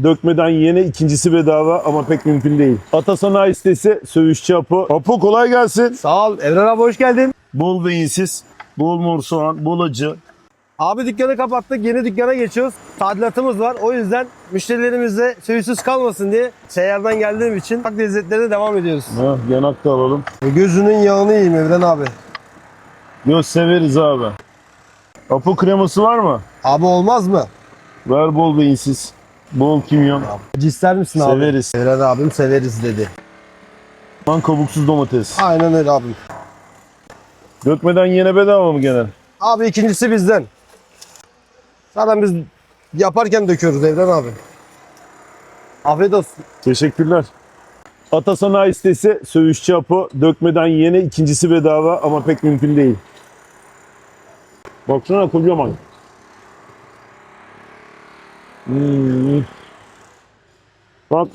dökmeden yiyene ikincisi bedava ama pek mümkün değil. Atasanayi sitesi Söğüşçü Apo. Apo kolay gelsin. Sağ ol. Evren abi hoş geldin. Bol beyinsiz, bol mor soğan, bol acı. Abi dükkanı kapattık. Yeni dükkana geçiyoruz. Tadilatımız var. O yüzden müşterilerimiz de söğüşsüz kalmasın diye seyyardan geldiğim için bak lezzetlerine devam ediyoruz. Yanak da alalım. Gözünün yağını yiyeyim Evren abi. Göz severiz abi. Apo kreması var mı? Abi olmaz mı? Ver bol beyinsiz, bol kimyon. İster misin abi? Severiz. Evren abim severiz dedi. Lan kabuksuz domates. Aynen öyle abim. Dökmeden yine bedava mı gene? Abi ikincisi bizden. Zaten biz yaparken döküyoruz Evren abi. Afiyet olsun. Teşekkürler. Atasanayi sitesi Söğüşçü Apo. Dökmeden yiyene ikincisi bedava ama pek mümkün değil. Baksana kocaman. Bak